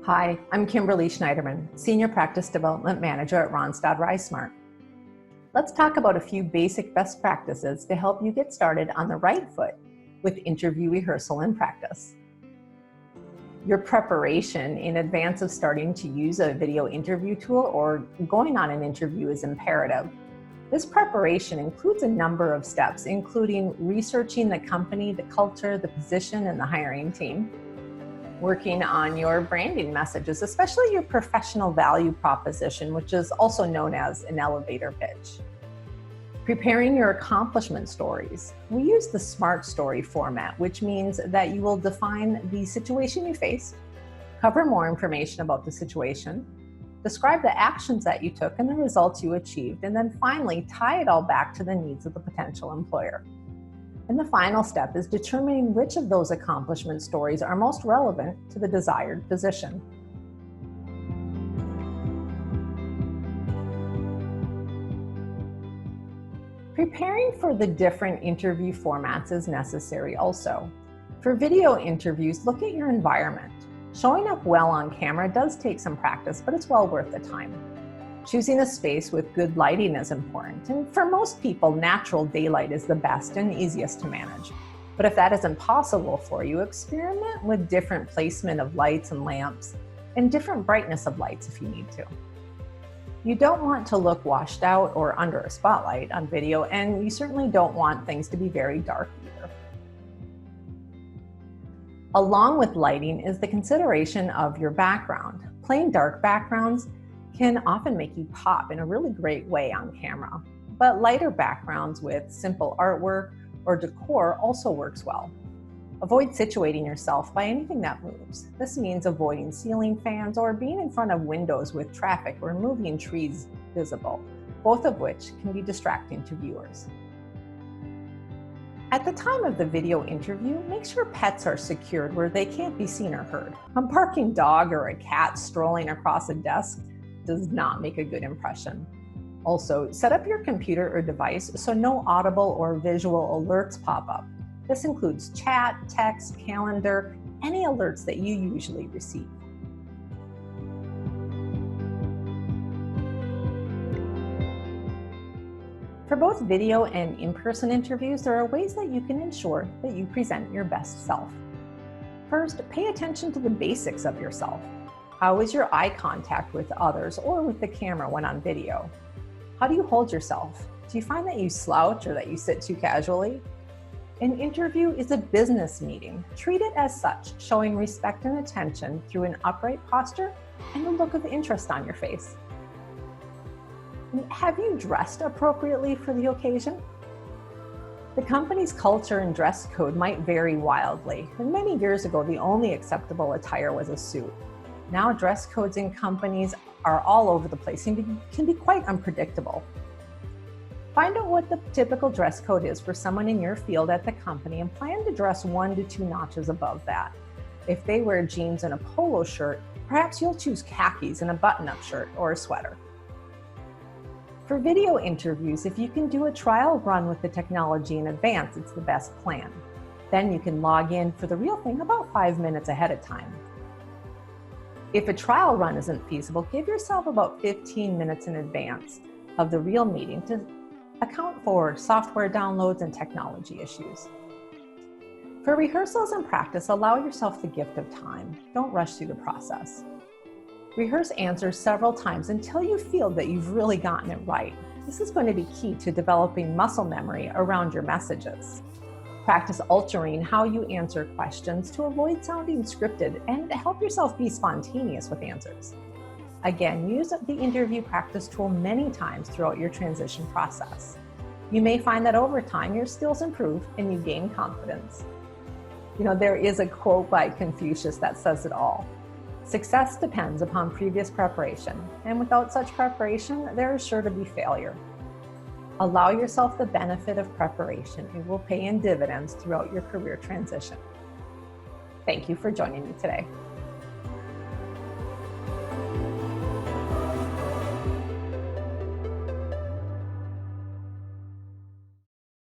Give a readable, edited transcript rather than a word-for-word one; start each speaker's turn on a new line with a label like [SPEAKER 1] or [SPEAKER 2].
[SPEAKER 1] Hi, I'm Kimberly Schneiderman, Senior Practice Development Manager at Randstad RiseSmart. Let's talk about a few basic best practices to help you get started on the right foot with interview rehearsal and practice. Your preparation in advance of starting to use a video interview tool or going on an interview is imperative. This preparation includes a number of steps, including researching the company, the culture, the position, and the hiring team. Working on your branding messages, especially your professional value proposition, which is also known as an elevator pitch. Preparing your accomplishment stories. We use the SMART story format, which means that you will define the situation you faced, cover more information about the situation, describe the actions that you took and the results you achieved, and then finally tie it all back to the needs of the potential employer. And the final step is determining which of those accomplishment stories are most relevant to the desired position. Preparing for the different interview formats is necessary also. For video interviews, look at your environment. Showing up well on camera does take some practice, but it's well worth the time. Choosing a space with good lighting is important, and for most people, natural daylight is the best and easiest to manage. But if that isn't possible for you, experiment with different placement of lights and lamps, and different brightness of lights if you need to. You don't want to look washed out or under a spotlight on video, and you certainly don't want things to be very dark either. Along with lighting is the consideration of your background. Plain dark backgrounds can often make you pop in a really great way on camera, but lighter backgrounds with simple artwork or decor also works well. Avoid situating yourself by anything that moves. This means avoiding ceiling fans or being in front of windows with traffic or moving trees visible, both of which can be distracting to viewers. At the time of the video interview, make sure pets are secured where they can't be seen or heard. A barking dog or a cat strolling across a desk does not make a good impression. Also, set up your computer or device so no audible or visual alerts pop up. This includes chat, text, calendar, any alerts that you usually receive. For both video and in-person interviews, there are ways that you can ensure that you present your best self. First, pay attention to the basics of yourself. How is your eye contact with others or with the camera when on video? How do you hold yourself? Do you find that you slouch or that you sit too casually? An interview is a business meeting. Treat it as such, showing respect and attention through an upright posture and a look of interest on your face. Have you dressed appropriately for the occasion? The company's culture and dress code might vary wildly. And many years ago, the only acceptable attire was a suit. Now dress codes in companies are all over the place and can be quite unpredictable. Find out what the typical dress code is for someone in your field at the company and plan to dress 1 to 2 notches above that. If they wear jeans and a polo shirt, perhaps you'll choose khakis and a button-up shirt or a sweater. For video interviews, if you can do a trial run with the technology in advance, it's the best plan. Then you can log in for the real thing about 5 minutes ahead of time. If a trial run isn't feasible, give yourself about 15 minutes in advance of the real meeting to account for software downloads and technology issues. For rehearsals and practice, allow yourself the gift of time. Don't rush through the process. Rehearse answers several times until you feel that you've really gotten it right. This is going to be key to developing muscle memory around your messages. Practice altering how you answer questions to avoid sounding scripted and help yourself be spontaneous with answers. Again, use the interview practice tool many times throughout your transition process. You may find that over time your skills improve and you gain confidence. There is a quote by Confucius that says it all. Success depends upon previous preparation, and without such preparation, there is sure to be failure. Allow yourself the benefit of preparation. It will pay in dividends throughout your career transition. Thank you for joining me today.